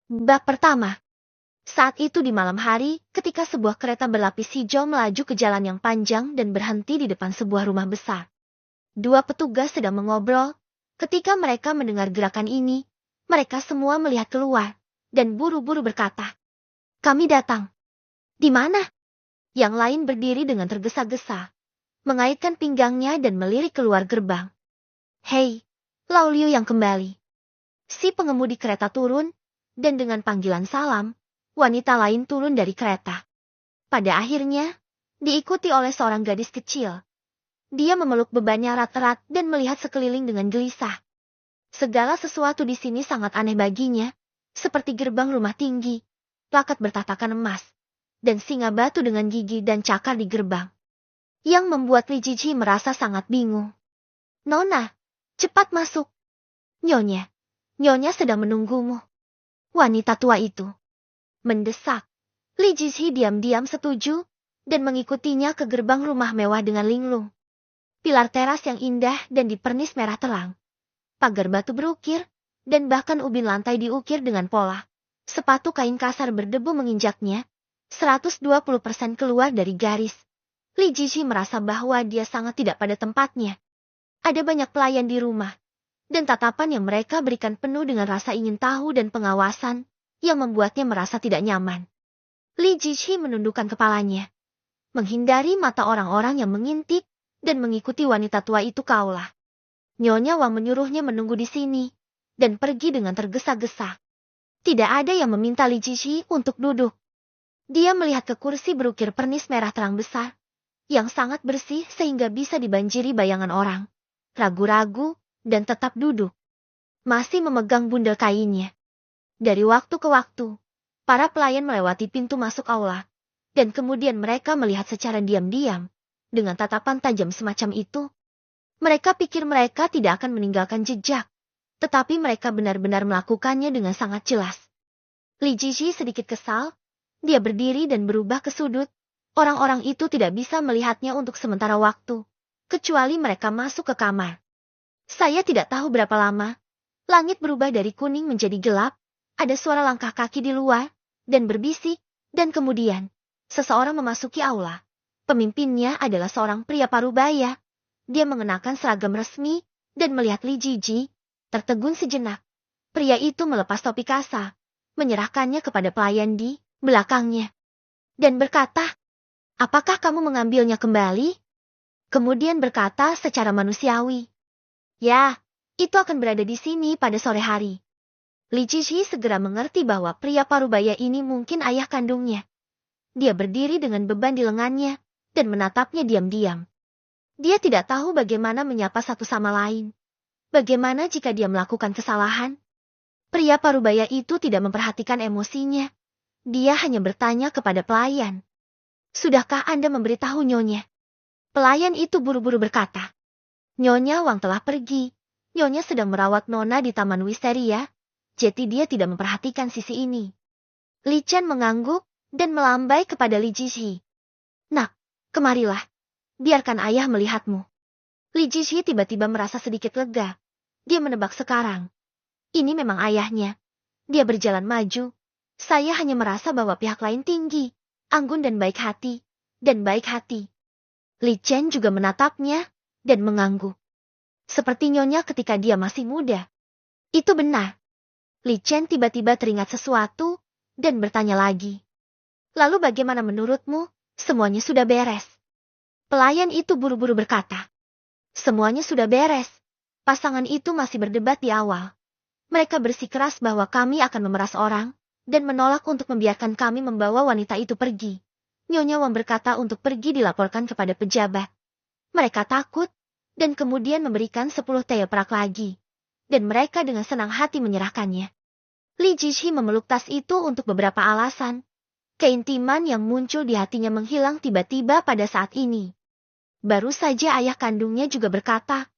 Bab pertama. Saat itu di malam hari, ketika sebuah kereta berlapis hijau melaju ke jalan yang panjang dan berhenti di depan sebuah rumah besar. Dua petugas sedang mengobrol. Ketika mereka mendengar gerakan ini, mereka semua melihat keluar dan buru-buru berkata, "Kami datang." "Di mana?" Yang lain berdiri dengan tergesa-gesa, mengaitkan pinggangnya dan melirik keluar gerbang. "Hei, Lao Liu yang kembali." Si pengemudi kereta turun, dan dengan panggilan salam, wanita lain turun dari kereta. Pada akhirnya, diikuti oleh seorang gadis kecil. Dia memeluk bebannya erat-erat dan melihat sekeliling dengan gelisah. Segala sesuatu di sini sangat aneh baginya, seperti gerbang rumah tinggi, plakat bertatakan emas, dan singa batu dengan gigi dan cakar di gerbang. Yang membuat Li Jiji merasa sangat bingung. "Nona, cepat masuk. Nyonya sedang menunggumu." Wanita tua itu mendesak. Li Jiji diam-diam setuju, dan mengikutinya ke gerbang rumah mewah dengan linglung. Pilar teras yang indah dan dipernis merah terang. Pagar batu berukir, dan bahkan ubin lantai diukir dengan pola. Sepatu kain kasar berdebu menginjaknya, 120% keluar dari garis. Li Jiji merasa bahwa dia sangat tidak pada tempatnya. Ada banyak pelayan di rumah, dan tatapan yang mereka berikan penuh dengan rasa ingin tahu dan pengawasan, yang membuatnya merasa tidak nyaman. Li Jiji menundukkan kepalanya, menghindari mata orang-orang yang mengintip, dan mengikuti wanita tua itu kaulah. Nyonya Wang menyuruhnya menunggu di sini, dan pergi dengan tergesa-gesa. Tidak ada yang meminta Li Jiji untuk duduk. Dia melihat ke kursi berukir pernis merah terang besar, yang sangat bersih sehingga bisa dibanjiri bayangan orang. Ragu-ragu, dan tetap duduk. Masih memegang bundel kainnya. Dari waktu ke waktu, para pelayan melewati pintu masuk aula, dan kemudian mereka melihat secara diam-diam, dengan tatapan tajam semacam itu. Mereka pikir mereka tidak akan meninggalkan jejak, tetapi mereka benar-benar melakukannya dengan sangat jelas. Li Jiji sedikit kesal, dia berdiri dan berubah ke sudut. Orang-orang itu tidak bisa melihatnya untuk sementara waktu, kecuali mereka masuk ke kamar. Saya tidak tahu berapa lama, langit berubah dari kuning menjadi gelap, ada suara langkah kaki di luar, dan berbisik, dan kemudian, seseorang memasuki aula. Pemimpinnya adalah seorang pria parubaya. Dia mengenakan seragam resmi, dan melihat Li Jiji, tertegun sejenak. Pria itu melepas topi kasa, menyerahkannya kepada pelayan di belakangnya, dan berkata, "Apakah kamu mengambilnya kembali?" Kemudian berkata secara manusiawi, "Ya, itu akan berada di sini pada sore hari." Li Jiji segera mengerti bahwa pria parubaya ini mungkin ayah kandungnya. Dia berdiri dengan beban di lengannya, dan menatapnya diam-diam. Dia tidak tahu bagaimana menyapa satu sama lain. Bagaimana jika dia melakukan kesalahan? Pria parubaya itu tidak memperhatikan emosinya. Dia hanya bertanya kepada pelayan, "Sudahkah Anda memberitahu Nyonya?" Pelayan itu buru-buru berkata, "Nyonya Wang telah pergi. Nyonya sedang merawat Nona di Taman Wisteria, jadi dia tidak memperhatikan sisi ini." Li Chen mengangguk, dan melambai kepada Li Jiji. "Nak, kemarilah. Biarkan ayah melihatmu." Li Jiji tiba-tiba merasa sedikit lega. Dia menebak sekarang. Ini memang ayahnya. Dia berjalan maju. Saya hanya merasa bahwa pihak lain tinggi, anggun dan baik hati. Li Chen juga menatapnya, dan mengangguk. Seperti Nyonya ketika dia masih muda. Itu benar. Li Chen tiba-tiba teringat sesuatu, dan bertanya lagi. "Lalu bagaimana menurutmu? Semuanya sudah beres?" Pelayan itu buru-buru berkata, "Semuanya sudah beres. Pasangan itu masih berdebat di awal. Mereka bersikeras bahwa kami akan memeras orang, dan menolak untuk membiarkan kami membawa wanita itu pergi. Nyonya Wang berkata untuk pergi dilaporkan kepada pejabat. Mereka takut, dan kemudian memberikan 10 teo perak lagi. Dan mereka dengan senang hati menyerahkannya." Li Jiji memeluk tas itu untuk beberapa alasan. Keintiman yang muncul di hatinya menghilang tiba-tiba pada saat ini. Baru saja ayah kandungnya juga berkata,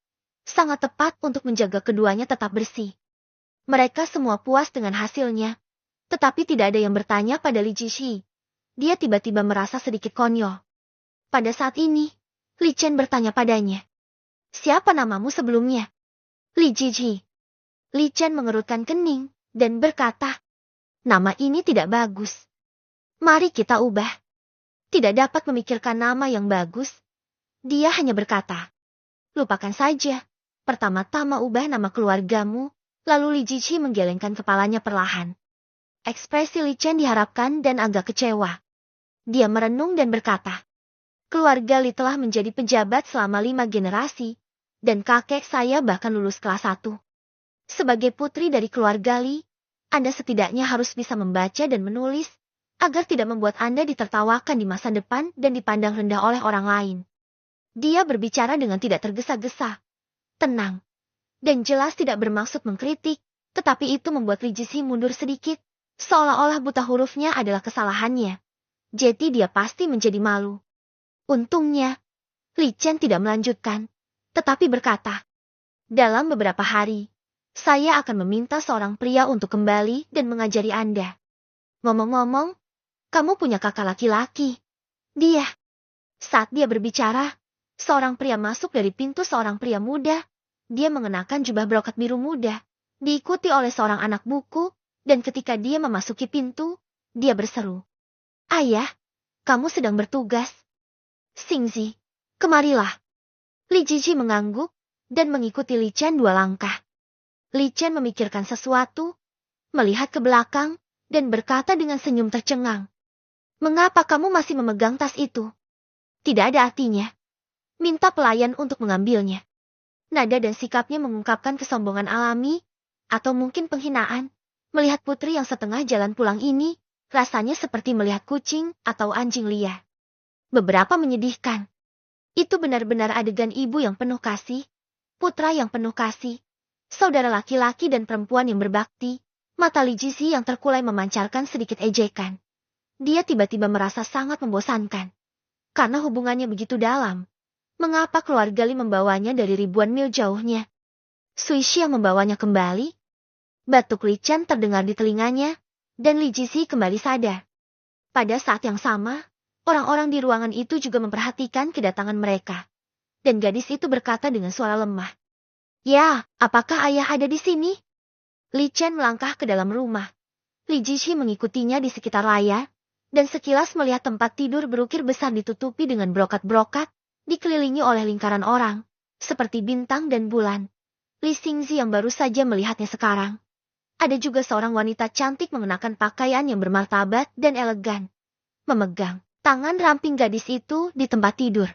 sangat tepat untuk menjaga keduanya tetap bersih. Mereka semua puas dengan hasilnya, tetapi tidak ada yang bertanya pada Li Jiji. Dia tiba-tiba merasa sedikit konyol. Pada saat ini, Li Chen bertanya padanya, "Siapa namamu sebelumnya?" "Li Jiji." Li Chen mengerutkan kening, dan berkata, Nama ini tidak bagus. Mari kita ubah. Tidak dapat memikirkan nama yang bagus. Dia hanya berkata, lupakan saja. Pertama-tama ubah nama keluargamu. Lalu Li Jiqi menggelengkan kepalanya perlahan. Ekspresi Li Chen diharapkan dan agak kecewa. Dia merenung dan berkata, keluarga Li telah menjadi pejabat selama 5 generasi, dan kakek saya bahkan lulus kelas 1. Sebagai putri dari keluarga Li, Anda setidaknya harus bisa membaca dan menulis, agar tidak membuat Anda ditertawakan di masa depan dan dipandang rendah oleh orang lain. Dia berbicara dengan tidak tergesa-gesa, tenang, dan jelas tidak bermaksud mengkritik, tetapi itu membuat Li Jiqi mundur sedikit, seolah-olah buta hurufnya adalah kesalahannya. Jadi dia pasti menjadi malu. Untungnya, Li Chen tidak melanjutkan, tetapi berkata, dalam beberapa hari, saya akan meminta seorang pria untuk kembali dan mengajari Anda. Ngomong-ngomong, kamu punya kakak laki-laki. Dia. Saat dia berbicara, seorang pria masuk dari pintu seorang pria muda. Dia mengenakan jubah brokat biru muda, diikuti oleh seorang anak buku, dan ketika dia memasuki pintu, dia berseru. Ayah, kamu sedang bertugas. Xingzi, kemarilah. Li Jiqi mengangguk, dan mengikuti Li Chen 2 langkah. Li Chen memikirkan sesuatu, melihat ke belakang, dan berkata dengan senyum tercengang. Mengapa kamu masih memegang tas itu? Tidak ada artinya. Minta pelayan untuk mengambilnya. Nada dan sikapnya mengungkapkan kesombongan alami, atau mungkin penghinaan. Melihat putri yang setengah jalan pulang ini, rasanya seperti melihat kucing atau anjing liar. Beberapa menyedihkan. Itu benar-benar adegan ibu yang penuh kasih, putra yang penuh kasih, saudara laki-laki dan perempuan yang berbakti. Mata Li Jiqi yang terkulai memancarkan sedikit ejekan. Dia tiba-tiba merasa sangat membosankan. Karena hubungannya begitu dalam. Mengapa keluarga Li membawanya dari ribuan mil jauhnya? Suishi yang membawanya kembali? Batuk Li Chen terdengar di telinganya, dan Li Jiqi kembali sadar. Pada saat yang sama, orang-orang di ruangan itu juga memperhatikan kedatangan mereka. Dan gadis itu berkata dengan suara lemah. Ya, apakah ayah ada di sini? Li Chen melangkah ke dalam rumah. Li Jiqi mengikutinya di sekitar layar, dan sekilas melihat tempat tidur berukir besar ditutupi dengan brokat-brokat, dikelilingi oleh lingkaran orang, seperti bintang dan bulan. Li Xingzi yang baru saja melihatnya sekarang. Ada juga seorang wanita cantik mengenakan pakaian yang bermartabat dan elegan. Memegang tangan ramping gadis itu di tempat tidur.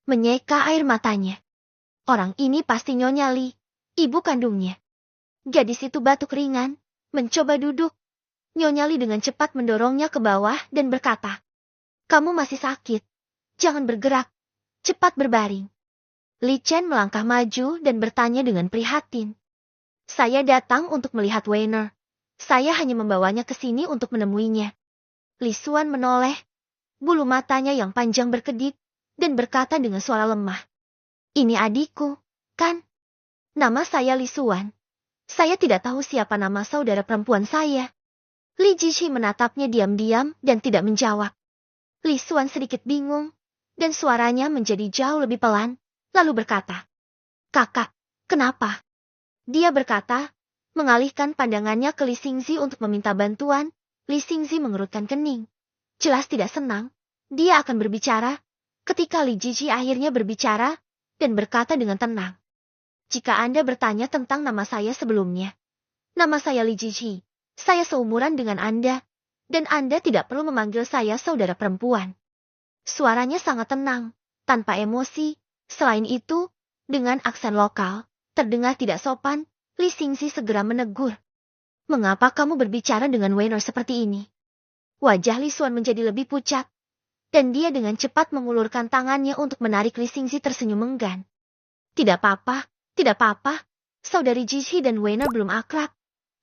Menyeka air matanya. Orang ini pasti Nyonya Li, ibu kandungnya. Gadis itu batuk ringan, mencoba duduk. Nyonya Li dengan cepat mendorongnya ke bawah dan berkata, kamu masih sakit. Jangan bergerak. Cepat berbaring. Li Chen melangkah maju dan bertanya dengan prihatin. Saya datang untuk melihat Weiner. Saya hanya membawanya ke sini untuk menemuinya. Li Xuan menoleh. Bulu matanya yang panjang berkedip, dan berkata dengan suara lemah. Ini adikku, kan? Nama saya Li Xuan. Saya tidak tahu siapa nama saudara perempuan saya. Li Jiqi menatapnya diam-diam dan tidak menjawab. Li Xuan sedikit bingung, dan suaranya menjadi jauh lebih pelan, lalu berkata, kakak, kenapa? Dia berkata, mengalihkan pandangannya ke Li Xingzi untuk meminta bantuan. Li Xingzi mengerutkan kening. Jelas tidak senang, dia akan berbicara, ketika Li Jiqi akhirnya berbicara, dan berkata dengan tenang. Jika Anda bertanya tentang nama saya sebelumnya, nama saya Li Jiqi, saya seumuran dengan Anda, dan Anda tidak perlu memanggil saya saudara perempuan. Suaranya sangat tenang, tanpa emosi. Selain itu, dengan aksen lokal, terdengar tidak sopan. Li Xingzi segera menegur. Mengapa kamu berbicara dengan Weiner seperti ini? Wajah Li Xuan menjadi lebih pucat, dan dia dengan cepat mengulurkan tangannya untuk menarik Li Xingzi tersenyum enggan. Tidak apa-apa, tidak apa-apa. Saudari Jiqi dan Weiner belum akrab.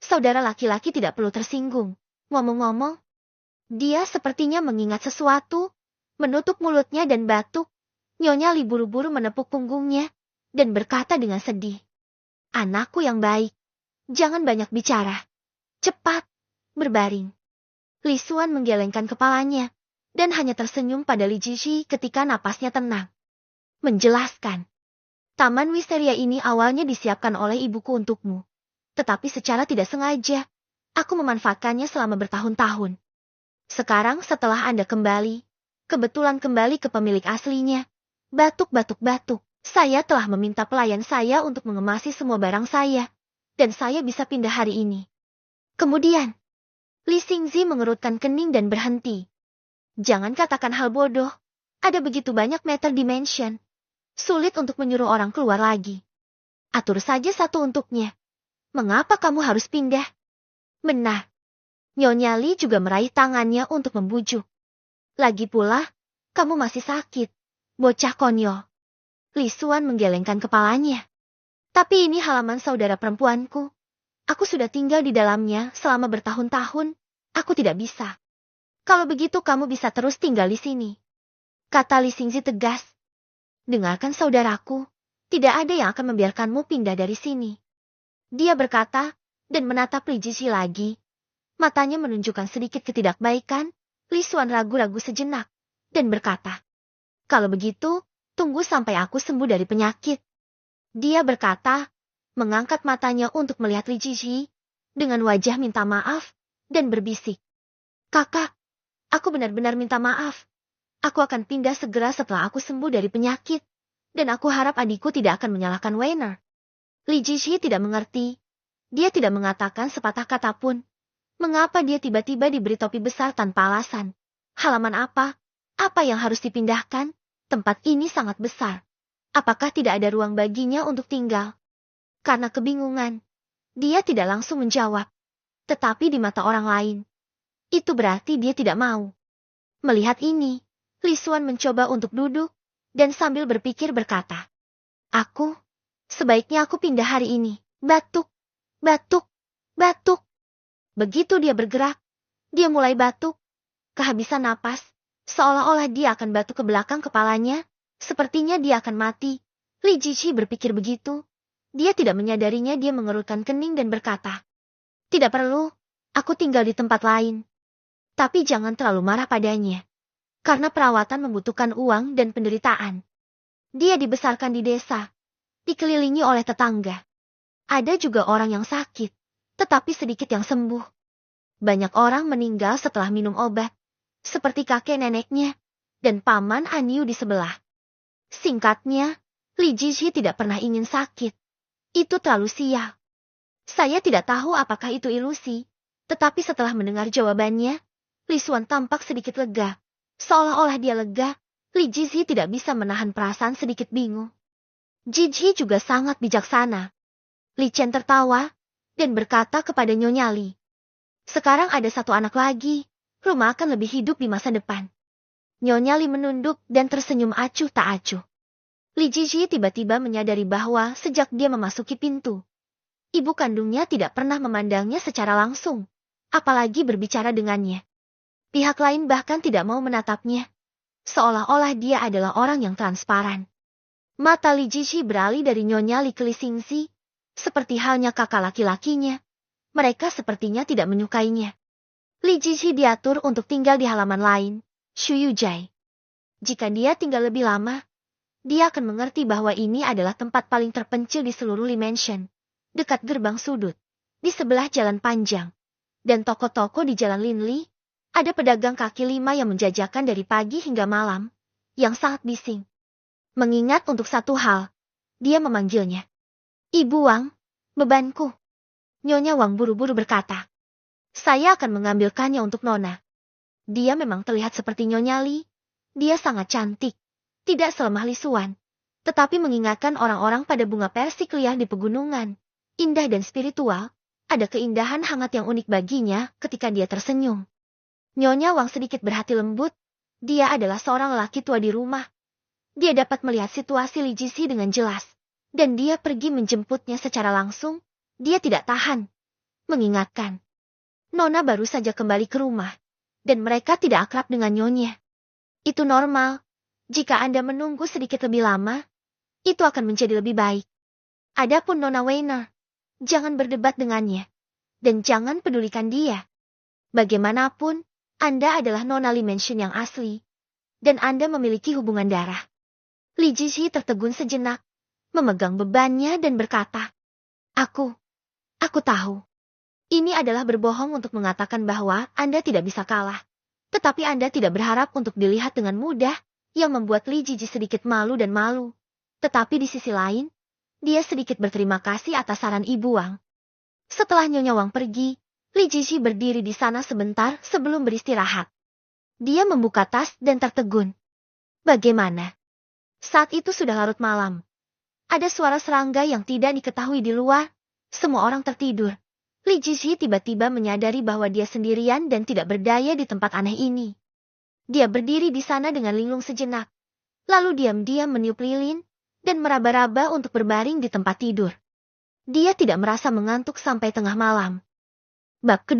Saudara laki-laki tidak perlu tersinggung. Ngomong-ngomong, dia sepertinya mengingat sesuatu, menutup mulutnya dan batuk. Nyonya Li buru-buru menepuk punggungnya, dan berkata dengan sedih. Anakku yang baik, jangan banyak bicara. Cepat, berbaring. Li Xuan menggelengkan kepalanya, dan hanya tersenyum pada Li Jiqi ketika napasnya tenang. Menjelaskan. Taman wisteria ini awalnya disiapkan oleh ibuku untukmu. Tetapi secara tidak sengaja, Aku memanfaatkannya selama bertahun-tahun. Sekarang setelah Anda kembali, kebetulan kembali ke pemilik aslinya. Batuk. Saya telah meminta pelayan saya untuk mengemasi semua barang saya. Dan saya bisa pindah hari ini. Kemudian, Li Xingzi mengerutkan kening dan berhenti. Jangan katakan hal bodoh. Ada begitu banyak meter dimension. Sulit untuk menyuruh orang keluar lagi. Atur saja satu untuknya. Mengapa kamu harus pindah? Benar. Nyonya Li juga meraih tangannya untuk membujuk. Lagi pula, kamu masih sakit. Bocah konyol. Li Xuan menggelengkan kepalanya. Tapi ini halaman saudara perempuanku. Aku sudah tinggal di dalamnya selama bertahun-tahun. Aku tidak bisa. Kalau begitu kamu bisa terus tinggal di sini. Kata Li Xingzi tegas. Dengarkan saudaraku. Tidak ada yang akan membiarkanmu pindah dari sini. Dia berkata, dan menatap Li Jixi lagi. Matanya menunjukkan sedikit ketidakbaikan. Li Xuan ragu-ragu sejenak. Dan berkata, kalau begitu, tunggu sampai aku sembuh dari penyakit. Dia berkata, mengangkat matanya untuk melihat Li Jixi, dengan wajah minta maaf, dan berbisik. Kakak, aku benar-benar minta maaf. Aku akan pindah segera setelah aku sembuh dari penyakit, dan aku harap adikku tidak akan menyalahkan Weiner. Li Jixi tidak mengerti. Dia tidak mengatakan sepatah kata pun. Mengapa dia tiba-tiba diberi topi besar tanpa alasan? Halaman apa? Apa yang harus dipindahkan? Tempat ini sangat besar. Apakah tidak ada ruang baginya untuk tinggal? Karena kebingungan, dia tidak langsung menjawab. Tetapi di mata orang lain, itu berarti dia tidak mau. Melihat ini, Li Xuan mencoba untuk duduk, dan sambil berpikir berkata, sebaiknya aku pindah hari ini. Batuk. Begitu dia bergerak, dia mulai batuk, kehabisan napas, seolah-olah dia akan batuk ke belakang kepalanya. Sepertinya dia akan mati. Li Jixi berpikir begitu. Dia tidak menyadarinya, dia mengerutkan kening dan berkata, tidak perlu, aku tinggal di tempat lain. Tapi jangan terlalu marah padanya. Karena perawatan membutuhkan uang dan penderitaan. Dia dibesarkan di desa, dikelilingi oleh tetangga. Ada juga orang yang sakit, tetapi sedikit yang sembuh. Banyak orang meninggal setelah minum obat, seperti kakek neneknya, dan paman Anyu di sebelah. Singkatnya, Li Jixi tidak pernah ingin sakit. Itu terlalu sial. Saya tidak tahu apakah itu ilusi, tetapi setelah mendengar jawabannya, Li Xuan tampak sedikit lega. Seolah-olah dia lega, Li Jixi tidak bisa menahan perasaan sedikit bingung. Jixi juga sangat bijaksana. Li Chen tertawa, dan berkata kepada Nyonya Li. Sekarang ada satu anak lagi, rumah akan lebih hidup di masa depan. Nyonya Li menunduk dan tersenyum acuh tak acuh. Li Jixi tiba-tiba menyadari bahwa sejak dia memasuki pintu, ibu kandungnya tidak pernah memandangnya secara langsung, apalagi berbicara dengannya. Pihak lain bahkan tidak mau menatapnya, seolah-olah dia adalah orang yang transparan. Mata Li Jixi beralih dari Nyonya Li ke Li Xingzi, seperti halnya kakak laki-lakinya. Mereka sepertinya tidak menyukainya. Li Jixi diatur untuk tinggal di halaman lain, Shuyujai. Jika dia tinggal lebih lama, dia akan mengerti bahwa ini adalah tempat paling terpencil di seluruh Limansion, dekat gerbang sudut, di sebelah jalan panjang, dan toko-toko di jalan Linli. Ada pedagang kaki lima yang menjajakan dari pagi hingga malam, yang sangat bising. Mengingat untuk satu hal, dia memanggilnya. Ibu Wang, bebanku. Nyonya Wang buru-buru berkata. Saya akan mengambilkannya untuk Nona. Dia memang terlihat seperti Nyonya Li. Dia sangat cantik. Tidak selemah Li Xuan. Tetapi mengingatkan orang-orang pada bunga persik liar di pegunungan. Indah dan spiritual. Ada keindahan hangat yang unik baginya ketika dia tersenyum. Nyonya Wang sedikit berhati lembut. Dia adalah seorang lelaki tua di rumah. Dia dapat melihat situasi Li Jixi dengan jelas. Dan dia pergi menjemputnya secara langsung. Dia tidak tahan. Mengingatkan. Nona baru saja kembali ke rumah. Dan mereka tidak akrab dengan Nyonya. Itu normal. Jika Anda menunggu sedikit lebih lama, itu akan menjadi lebih baik. Adapun Nona Weiner, jangan berdebat dengannya. Dan jangan pedulikan dia. Bagaimanapun, Anda adalah Nona Li Mansion yang asli. Dan Anda memiliki hubungan darah. Li Jixi tertegun sejenak, memegang bebannya dan berkata, Aku tahu. Ini adalah berbohong untuk mengatakan bahwa Anda tidak bisa kalah. Tetapi Anda tidak berharap untuk dilihat dengan mudah, yang membuat Li Jiji sedikit malu dan malu. Tetapi di sisi lain, dia sedikit berterima kasih atas saran Ibu Wang. Setelah Nyonya Wang pergi, Li Jiji berdiri di sana sebentar sebelum beristirahat. Dia membuka tas dan tertegun. Bagaimana? Saat itu sudah larut malam. Ada suara serangga yang tidak diketahui di luar. Semua orang tertidur. Li Jiji tiba-tiba menyadari bahwa dia sendirian dan tidak berdaya di tempat aneh ini. Dia berdiri di sana dengan linglung sejenak. Lalu diam-diam meniup lilin dan meraba-raba untuk berbaring di tempat tidur. Dia tidak merasa mengantuk sampai tengah malam. Bab kedua.